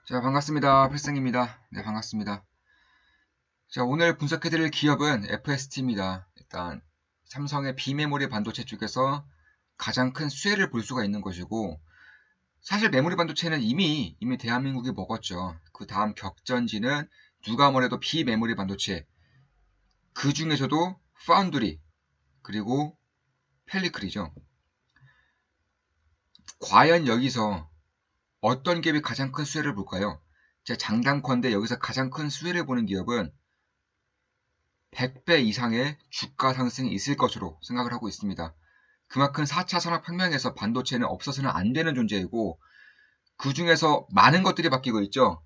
자, 반갑습니다. 필승입니다. 네, 반갑습니다. 자, 오늘 분석해드릴 기업은 FST입니다. 일단 삼성의 비메모리 반도체 쪽에서 가장 큰 수혜를 볼 수가 있는 것이고, 사실 메모리 반도체는 이미 대한민국이 먹었죠. 그 다음 격전지는 누가 뭐래도 비메모리 반도체, 그 중에서도 파운드리, 그리고 펠리클이죠. 과연 여기서 어떤 기업이 가장 큰 수혜를 볼까요? 제 장담컨대 여기서 가장 큰 수혜를 보는 기업은 100배 이상의 주가 상승이 있을 것으로 생각을 하고 있습니다. 그만큼 4차 산업혁명에서 반도체는 없어서는 안 되는 존재이고, 그 중에서 많은 것들이 바뀌고 있죠.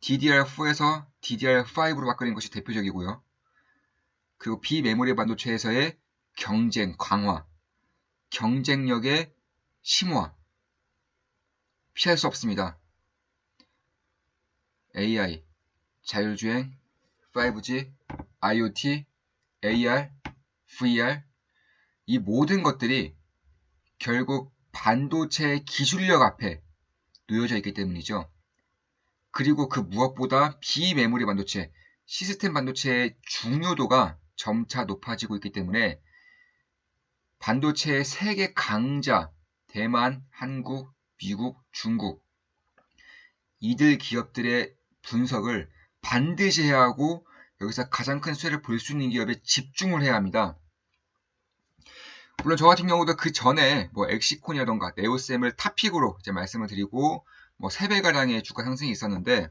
DDR4에서 DDR5로 바뀌는 것이 대표적이고요. 그리고 비메모리 반도체에서의 경쟁 강화, 경쟁력의 심화, 피할 수 없습니다. AI, 자율주행, 5G, IoT, AR, VR, 이 모든 것들이 결국 반도체의 기술력 앞에 놓여져 있기 때문이죠. 그리고 그 무엇보다 비메모리 반도체, 시스템 반도체의 중요도가 점차 높아지고 있기 때문에 반도체의 세계 강자, 대만, 한국, 미국, 중국, 이들 기업들의 분석을 반드시 해야 하고, 여기서 가장 큰 수혜를 볼 수 있는 기업에 집중을 해야 합니다. 물론 저 같은 경우도 그 전에 뭐 엑시콘이라던가 네오셈을 탑픽으로 이제 말씀을 드리고, 뭐 3배가량의 주가 상승이 있었는데,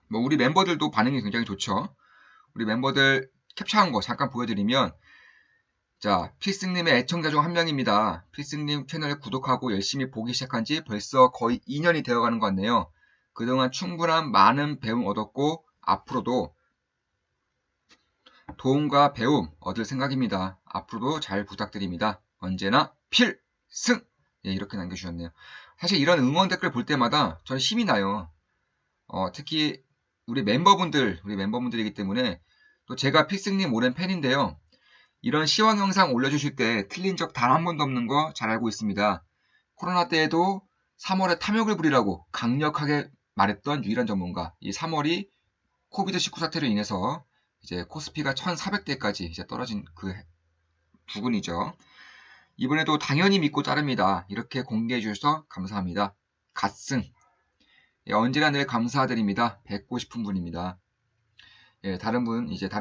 뭐 우리 멤버들도 반응이 굉장히 좋죠. 우리 멤버들 캡처한 거 잠깐 보여드리면, 자, 필승님의 애청자 중 한 명입니다. 필승님 채널 구독하고 열심히 보기 시작한 지 벌써 거의 2년이 되어가는 것 같네요. 그동안 충분한 많은 배움 얻었고, 앞으로도 도움과 배움 얻을 생각입니다. 앞으로도 잘 부탁드립니다. 언제나 필승! 예, 이렇게 남겨주셨네요. 사실 이런 응원 댓글 볼 때마다 저는 힘이 나요. 특히 우리 멤버분들이기 때문에, 또 제가 필승님 오랜 팬인데요. 이런 시황 영상 올려주실 때 틀린 적 단 한 번도 없는 거 잘 알고 있습니다. 코로나 때에도 3월에 탐욕을 부리라고 강력하게 말했던 유일한 전문가. 이 3월이 코비드19 사태로 인해서 이제 코스피가 1400대까지 이제 떨어진 그 부분이죠. 이번에도 당연히 믿고 따릅니다. 이렇게 공개해 주셔서 감사합니다. 갓승. 예, 언제나 늘 감사드립니다. 뵙고 싶은 분입니다. 예, 다른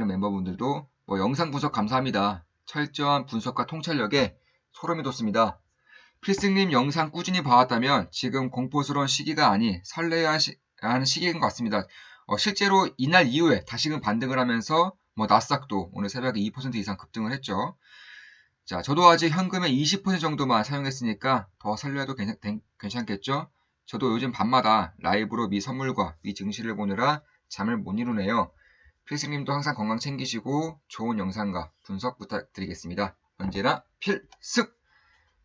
멤버분들도 뭐 영상 분석 감사합니다. 철저한 분석과 통찰력에 소름이 돋습니다. 필승님 영상 꾸준히 봐왔다면 지금 공포스러운 시기가 아니 설레야 하는 시기인 것 같습니다. 실제로 이날 이후에 다시금 반등을 하면서 뭐 나스닥도 오늘 새벽에 2% 이상 급등을 했죠. 자, 저도 아직 현금의 20% 정도만 사용했으니까 더 살려도 괜찮겠죠? 저도 요즘 밤마다 라이브로 미 선물과 미 증시를 보느라 잠을 못 이루네요. 필승님도 항상 건강 챙기시고 좋은 영상과 분석 부탁드리겠습니다. 언제나 필승!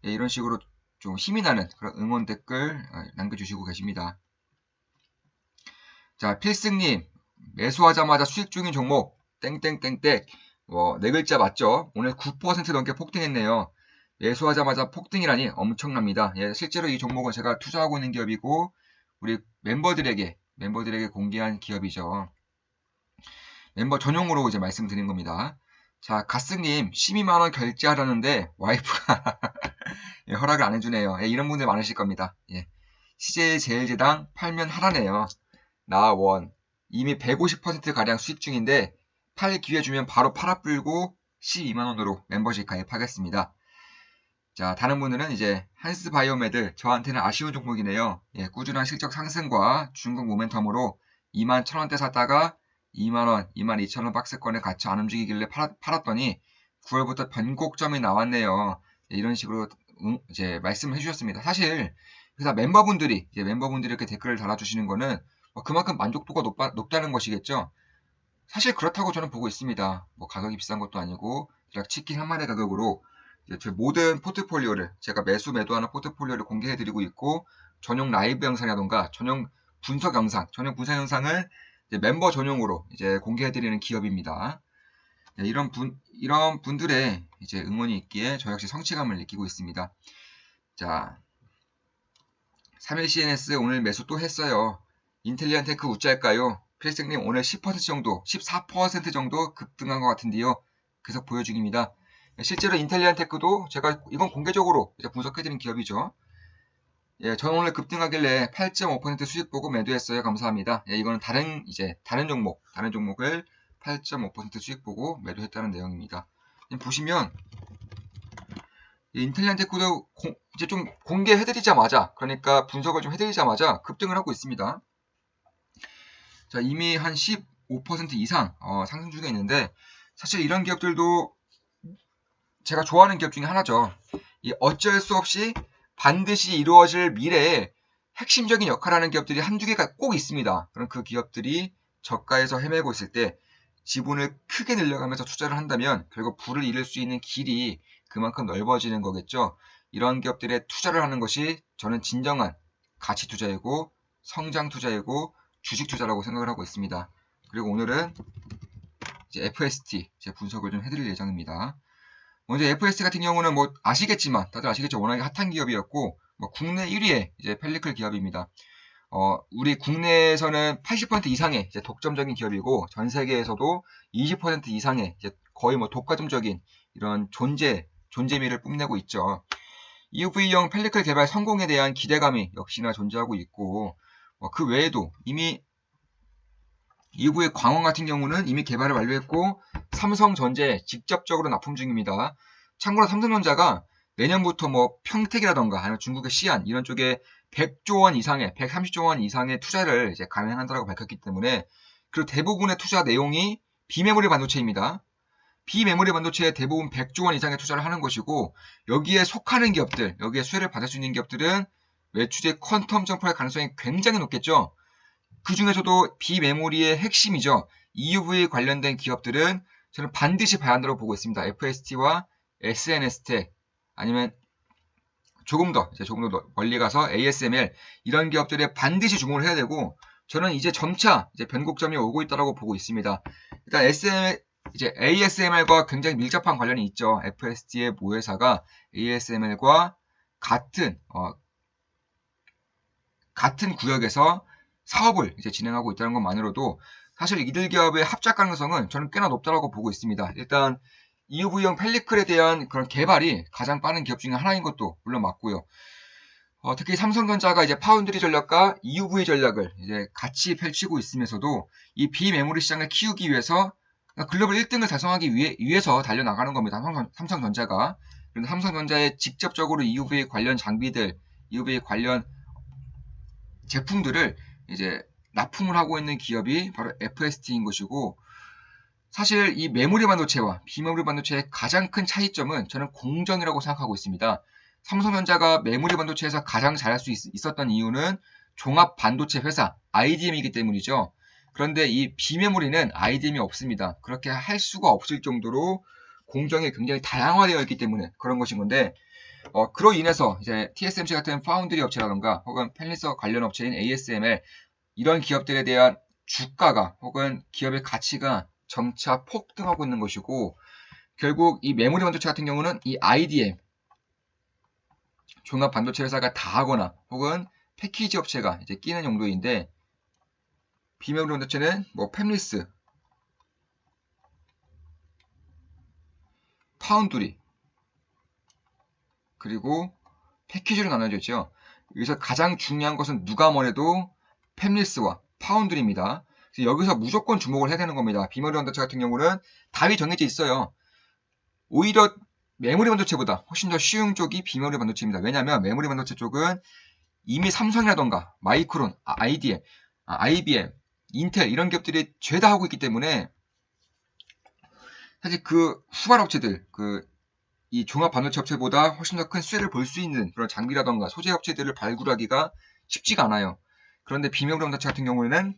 예, 이런 식으로 좀 힘이 나는 그런 응원 댓글 남겨주시고 계십니다. 자, 필승님, 매수하자마자 수익 중인 종목, 땡땡땡땡, 네 글자 맞죠? 오늘 9% 넘게 폭등했네요. 매수하자마자 폭등이라니 엄청납니다. 예, 실제로 이 종목은 제가 투자하고 있는 기업이고, 우리 멤버들에게 공개한 기업이죠. 멤버 전용으로 이제 말씀드린 겁니다. 자, 가스님, 12만원 결제하려는데, 와이프가 예, 허락을 안 해주네요. 예, 이런 분들 많으실 겁니다. 예. CJ제일제당 팔면 하라네요. 나원 이미 150%가량 수익 중인데 팔 기회 주면 바로 팔아 불고 12만원으로 멤버십 가입하겠습니다. 자, 다른 분들은 이제 한스바이오메드, 저한테는 아쉬운 종목이네요. 예, 꾸준한 실적 상승과 중국 모멘텀으로 21,000원대 샀다가 2만원, 22,000원 박스권에 갇혀 안 움직이길래 팔았더니 9월부터 변곡점이 나왔네요. 예, 이런 식으로 이제 말씀을 해주셨습니다. 사실 그래서 멤버분들이 이렇게 댓글을 달아주시는 거는 그만큼 만족도가 높다는 것이겠죠. 사실 그렇다고 저는 보고 있습니다. 뭐 가격이 비싼 것도 아니고 대략 치킨 한 마리 가격으로 제 모든 포트폴리오를, 제가 매도하는 포트폴리오를 공개해드리고 있고, 전용 라이브 영상이라던가 전용 분석 영상을 이제 멤버 전용으로 이제 공개해드리는 기업입니다. 네, 이런 분들의 이제 응원이 있기에 저 역시 성취감을 느끼고 있습니다. 자, 3일 CNS 오늘 매수 또 했어요. 인텔리안테크 우짜일까요? 필승님 오늘 10% 정도, 14% 정도 급등한 것 같은데요. 계속 보여 중입니다. 실제로 인텔리안테크도 제가 이건 공개적으로 이제 분석해드린 기업이죠. 예, 저는 오늘 급등하길래 8.5% 수익 보고 매도했어요. 감사합니다. 예, 이거는 다른 종목을 8.5% 수익 보고 매도했다는 내용입니다. 보시면 인텔리안테크도 이제 좀 공개해드리자마자, 그러니까 분석을 좀 해드리자마자 급등을 하고 있습니다. 자, 이미 한 15% 이상 상승 중에 있는데, 사실 이런 기업들도 제가 좋아하는 기업 중에 하나죠. 이 어쩔 수 없이 반드시 이루어질 미래에 핵심적인 역할을 하는 기업들이 한두 개가 꼭 있습니다. 그럼 그 기업들이 저가에서 헤매고 있을 때 지분을 크게 늘려가면서 투자를 한다면 결국 부를 이룰 수 있는 길이 그만큼 넓어지는 거겠죠. 이런 기업들에 투자를 하는 것이 저는 진정한 가치 투자이고 성장 투자이고 주식 투자라고 생각을 하고 있습니다. 그리고 오늘은 이제 FST 제 분석을 좀 해드릴 예정입니다. 먼저 FST 같은 경우는 뭐 아시겠지만 다들 아시겠죠. 워낙에 핫한 기업이었고 뭐 국내 1위의 이제 펠리클 기업입니다. 우리 국내에서는 80% 이상의 이제 독점적인 기업이고 전 세계에서도 20% 이상의 이제 거의 뭐 독과점적인 이런 존재미를 뽐내고 있죠. EUV형 펠리클 개발 성공에 대한 기대감이 역시나 존재하고 있고 그 외에도 이미 EUV 광원 같은 경우는 이미 개발을 완료했고 삼성전자에 직접적으로 납품 중입니다. 참고로 삼성전자가 내년부터 뭐 평택이라던가 아니면 중국의 시안 이런 쪽에 100조 원 이상의 130조 원 이상의 투자를 이제 감행한다고 밝혔기 때문에 그리고 대부분의 투자 내용이 비메모리 반도체입니다. 비메모리 반도체에 대부분 100조 원 이상의 투자를 하는 것이고 여기에 속하는 기업들, 여기에 수혜를 받을 수 있는 기업들은 매출의 퀀텀 점프할 가능성이 굉장히 높겠죠. 그 중에서도 비메모리의 핵심이죠. EUV 관련된 기업들은 저는 반드시 봐야 한다고 보고 있습니다. FST와 SNS텍 아니면 조금 더 멀리 가서 ASML 이런 기업들에 반드시 주목을 해야 되고 저는 이제 점차 이제 변곡점이 오고 있다고 보고 있습니다. 일단 ASML과 굉장히 밀접한 관련이 있죠. FST의 모회사가 ASML과 같은 구역에서 사업을 이제 진행하고 있다는 것만으로도 사실 이들 기업의 합작 가능성은 저는 꽤나 높다고 보고 있습니다. 일단 EUV형 펠리클에 대한 그런 개발이 가장 빠른 기업 중에 하나인 것도 물론 맞고요. 특히 삼성전자가 이제 파운드리 전략과 EUV 전략을 이제 같이 펼치고 있으면서도 이 비메모리 시장을 키우기 위해서 글로벌 1등을 달성하기 위해서 달려나가는 겁니다. 삼성전자가. 그런데 삼성전자에 직접적으로 EUV 관련 장비들, EUV 관련 제품들을 이제 납품을 하고 있는 기업이 바로 FST인 것이고 사실 이 메모리 반도체와 비메모리 반도체의 가장 큰 차이점은 저는 공정이라고 생각하고 있습니다. 삼성전자가 메모리 반도체에서 가장 잘할 수 있었던 이유는 종합 반도체 회사 IDM이기 때문이죠. 그런데 이 비메모리는 IDM이 없습니다. 그렇게 할 수가 없을 정도로 공정이 굉장히 다양화되어 있기 때문에 그런 것인 건데 그로 인해서 이제 TSMC 같은 파운드리 업체라던가 혹은 펠리서 관련 업체인 ASML 이런 기업들에 대한 주가가 혹은 기업의 가치가 점차 폭등하고 있는 것이고 결국 이 메모리 반도체 같은 경우는 이 IDM 종합 반도체 회사가 다 하거나 혹은 패키지 업체가 이제 끼는 용도인데 비메모리 반도체는 뭐 팹리스, 파운드리 그리고 패키지로 나눠져 있죠. 여기서 가장 중요한 것은 누가 뭐래도 팹리스와 파운드리입니다. 여기서 무조건 주목을 해야 되는 겁니다. 비메모리 반도체 같은 경우는 답이 정해져 있어요. 오히려 메모리 반도체보다 훨씬 더 쉬운 쪽이 비메모리 반도체입니다. 왜냐하면 메모리 반도체 쪽은 이미 삼성이라던가 마이크론, IBM, 인텔 이런 기업들이 죄다 하고 있기 때문에 사실 그 후발 업체들, 이 종합 반도체 업체보다 훨씬 더 큰 수혜를 볼 수 있는 그런 장비라던가 소재 업체들을 발굴하기가 쉽지가 않아요. 그런데 비메모리 반도체 같은 경우에는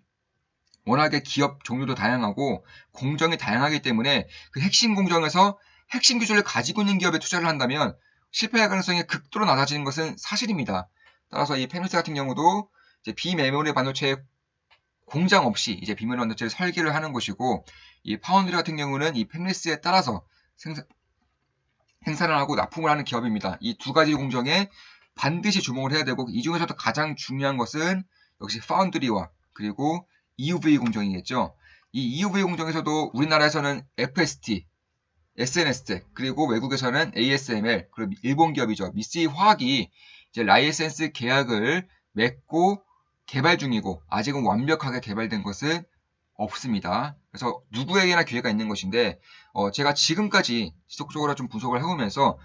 워낙에 기업 종류도 다양하고 공정이 다양하기 때문에 그 핵심 공정에서 핵심 기술을 가지고 있는 기업에 투자를 한다면 실패할 가능성이 극도로 낮아지는 것은 사실입니다. 따라서 이 팹리스 같은 경우도 이제 비메모리 반도체 공장 없이 이제 비메모리 반도체를 설계를 하는 것이고 이 파운드리 같은 경우는 이 팹리스에 따라서 생산을 하고 납품을 하는 기업입니다. 이 두 가지 공정에 반드시 주목을 해야 되고 이 중에서도 가장 중요한 것은 역시 파운드리와 그리고 EUV 공정이겠죠. 이 EUV 공정에서도 우리나라에서는 FST, SNS텍, 그리고 외국에서는 ASML, 그리고 일본 기업이죠. 미쓰이 화학이 이제 라이센스 계약을 맺고 개발 중이고 아직은 완벽하게 개발된 것은 없습니다. 그래서 누구에게나 기회가 있는 것인데 제가 지금까지 지속적으로 좀 분석을 해보면서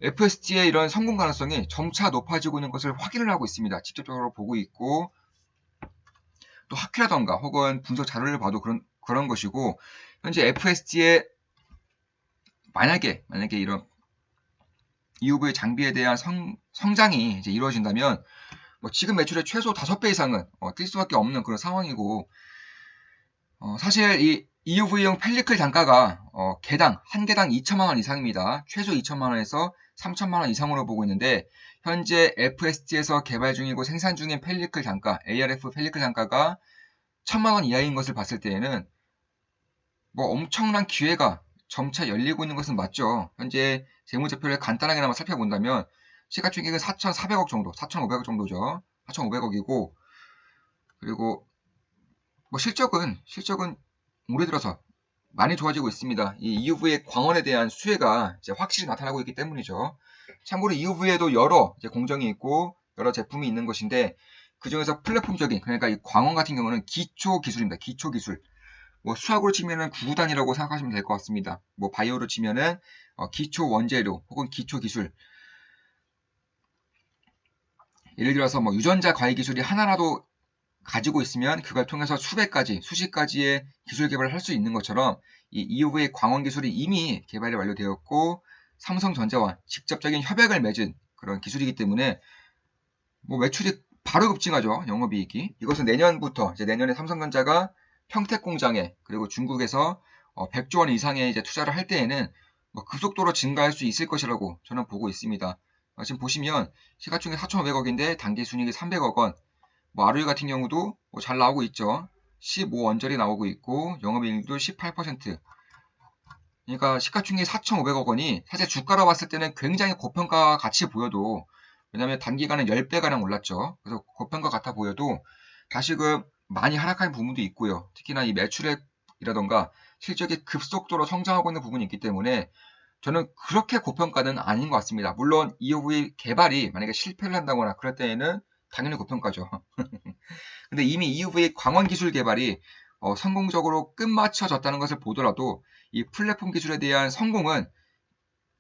FST의 이런 성공 가능성이 점차 높아지고 있는 것을 확인을 하고 있습니다. 직접적으로 보고 있고 또 학회라던가 혹은 분석 자료를 봐도 그런 것이고 현재 FST의 만약에 이런 EUV 장비에 대한 성장이 이제 이루어진다면 뭐 지금 매출의 최소 5배 이상은 뛸 수밖에 없는 그런 상황이고 사실 이 EUV용 펠리클 단가가 한 개당 2천만 원 이상입니다. 최소 2천만 원에서 3천만 원 이상으로 보고 있는데 현재 FST에서 개발 중이고 생산 중인 펠리클 단가, ARF 펠리클 단가가 1천만 원 이하인 것을 봤을 때에는 뭐 엄청난 기회가 점차 열리고 있는 것은 맞죠. 현재 재무제표를 간단하게나마 살펴본다면 시가총액은 4,400억 정도, 4,500억 정도죠. 4,500억이고 그리고 뭐 실적은 올해 들어서 많이 좋아지고 있습니다. 이 EUV의 광원에 대한 수혜가 이제 확실히 나타나고 있기 때문이죠. 참고로 EUV에도 여러 이제 공정이 있고 여러 제품이 있는 것인데 그 중에서 플랫폼적인 그러니까 이 광원 같은 경우는 기초 기술입니다. 기초 기술. 뭐 수학으로 치면은 구구단이라고 생각하시면 될 것 같습니다. 뭐 바이오로 치면은 기초 원재료 혹은 기초 기술. 예를 들어서 뭐 유전자 과외 기술이 하나라도 가지고 있으면 그걸 통해서 수백 가지, 수십 가지의 기술 개발을 할 수 있는 것처럼 이 EUV 광원 기술이 이미 개발이 완료되었고 삼성전자와 직접적인 협약을 맺은 그런 기술이기 때문에 뭐 매출이 바로 급증하죠. 영업이익이. 이것은 내년부터 이제 내년에 삼성전자가 평택 공장에 그리고 중국에서 100조 원 이상의 이제 투자를 할 때에는 뭐 급속도로 증가할 수 있을 것이라고 저는 보고 있습니다. 지금 보시면 시가총액 4,500억인데 단기 순이익이 300억 원. 뭐 아루이 같은 경우도 뭐잘 나오고 있죠. 15원절이 나오고 있고 영업이익도 18%. 그러니까 시가총액 4,500억 원이 사실 주가로 봤을 때는 굉장히 고평가 같이 보여도 왜냐하면 단기간에 10배가량 올랐죠. 그래서 고평가 같아 보여도 다시금 많이 하락한 부분도 있고요. 특히나 이 매출액이라던가 실적이 급속도로 성장하고 있는 부분이 있기 때문에 저는 그렇게 고평가는 아닌 것 같습니다. 물론 EUV 개발이 만약에 실패를 한다거나 그럴 때에는 당연히 고평가죠. 근데 이미 EUV 광원 기술 개발이 성공적으로 끝마쳐졌다는 것을 보더라도 이 플랫폼 기술에 대한 성공은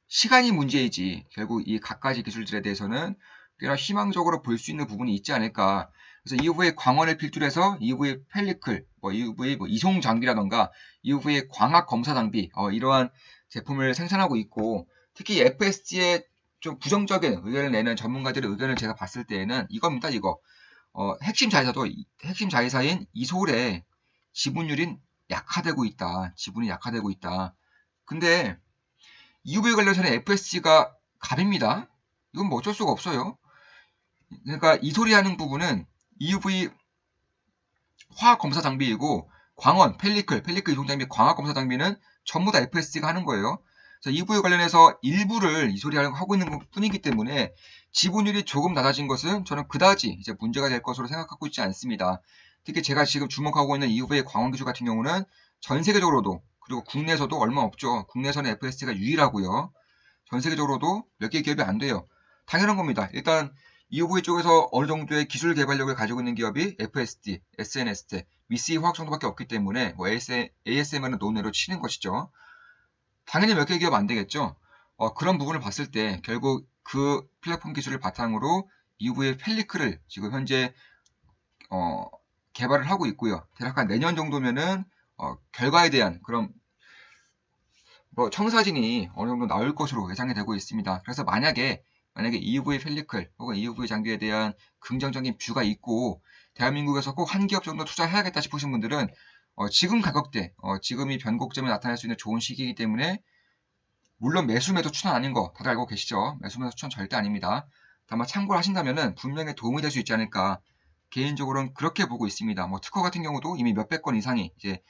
시간이 문제이지 결국 이 갖가지 기술들에 대해서는 꽤나 희망적으로 볼 수 있는 부분이 있지 않을까. 그래서 EUV 광원을 필두로 해서 EUV 펠리클, EUV 이송 장비라던가 EUV 광학 검사 장비 이러한 제품을 생산하고 있고 특히 FSG에 좀 부정적인 의견을 내는 전문가들의 의견을 제가 봤을 때에는 이겁니다. 이거 핵심 자회사인 이솔의 지분율이 약화되고 있다. 지분이 약화되고 있다. 근데 EUV 관련해서는 FSG가 갑입니다. 이건 뭐 어쩔 수가 없어요. 그러니까 이솔이 하는 부분은 EUV 화학 검사 장비이고 광원, 펠리클 이송 장비, 광학 검사 장비는 전부 다 FSG가 하는 거예요. 그래서 EUV 관련해서 일부를 이솔이 하고 있는 것 뿐이기 때문에 지분율이 조금 낮아진 것은 저는 그다지 이제 문제가 될 것으로 생각하고 있지 않습니다. 특히 제가 지금 주목하고 있는 EUV의 광원 기술 같은 경우는 전 세계적으로도 그리고 국내에서도 얼마 없죠. 국내에서는 FSG가 유일하고요. 전 세계적으로도 몇 개 기업이 안 돼요. 당연한 겁니다. 일단 EUV 쪽에서 어느 정도의 기술 개발력을 가지고 있는 기업이 FSD, SNS텍, 미쓰이 화학 정도밖에 없기 때문에 뭐 ASML은 논외로 치는 것이죠. 당연히 몇 개 기업 안 되겠죠. 그런 부분을 봤을 때 결국 그 플랫폼 기술을 바탕으로 EUV 펠리클을 지금 현재 개발을 하고 있고요. 대략 한 내년 정도면은 결과에 대한 그런 뭐 청사진이 어느 정도 나올 것으로 예상이 되고 있습니다. 그래서 만약에 EUV 펠리클 혹은 EUV 장비에 대한 긍정적인 뷰가 있고 대한민국에서 꼭 한 기업 정도 투자해야겠다 싶으신 분들은 지금 가격대, 지금이 변곡점이 나타날 수 있는 좋은 시기이기 때문에 물론 매수 추천 아닌 거 다들 알고 계시죠? 매수 추천 절대 아닙니다. 다만 참고를 하신다면 분명히 도움이 될 수 있지 않을까. 개인적으로는 그렇게 보고 있습니다. 뭐 특허 같은 경우도 이미 몇백 건 이상이 이제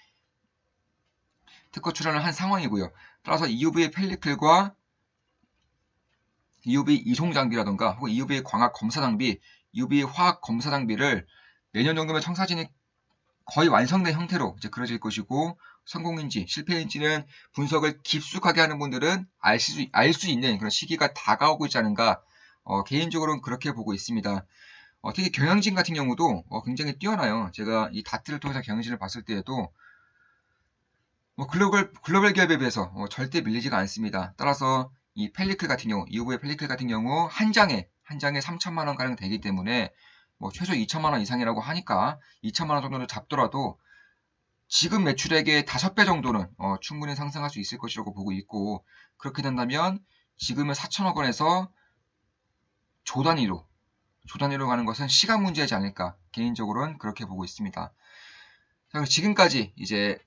특허 출원을 한 상황이고요. 따라서 EUV 펠리클과 EUV 이송 장비라던가 혹은 EUV 광학 검사 장비, EUV 화학 검사 장비를 내년 정도면 청사진이 거의 완성된 형태로 이제 그려질 것이고, 성공인지 실패인지는 분석을 깊숙하게 하는 분들은 알 수 있는 그런 시기가 다가오고 있지 않은가, 개인적으로는 그렇게 보고 있습니다. 특히 경영진 같은 경우도 굉장히 뛰어나요. 제가 이 다트를 통해서 경영진을 봤을 때에도 글로벌 기업에 비해서 절대 밀리지가 않습니다. 따라서 이 펠리클 같은 경우, 이후의 펠리클 같은 경우 한 장에 3천만 원 가량 되기 때문에 최소 2천만 원 이상이라고 하니까 2천만 원 정도를 잡더라도 지금 매출액의 5배 정도는 충분히 상승할 수 있을 것이라고 보고 있고, 그렇게 된다면 지금의 4천억 원에서 조 단위로 가는 것은 시간 문제이지 않을까, 개인적으로는 그렇게 보고 있습니다. 자, 지금까지 이제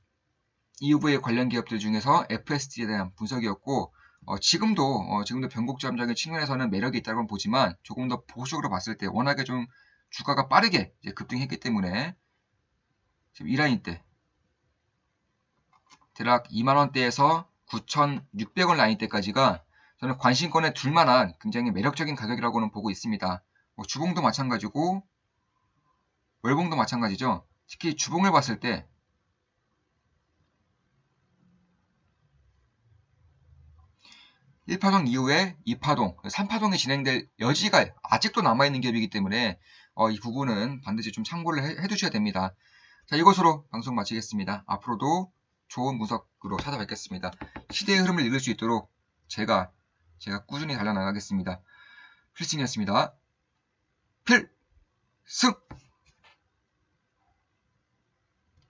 EUV의 관련 기업들 중에서 FSD에 대한 분석이었고, 지금도 변곡점적인 측면에서는 매력이 있다고 보지만, 조금 더 보수적으로 봤을 때 워낙에 좀 주가가 빠르게 이제 급등했기 때문에 지금 이 라인 때 대략 2만원대에서 9,600원 라인 때까지가 저는 관심권에 둘만한 굉장히 매력적인 가격이라고는 보고 있습니다. 주봉도 마찬가지고 월봉도 마찬가지죠. 특히 주봉을 봤을 때 1파동 이후에 2파동, 3파동이 진행될 여지가 아직도 남아있는 기업이기 때문에 이 부분은 반드시 좀 참고를 해두셔야 됩니다. 자, 이것으로 방송 마치겠습니다. 앞으로도 좋은 분석으로 찾아뵙겠습니다. 시대의 흐름을 읽을 수 있도록 제가 꾸준히 달려나가겠습니다. 필승이었습니다. 필승!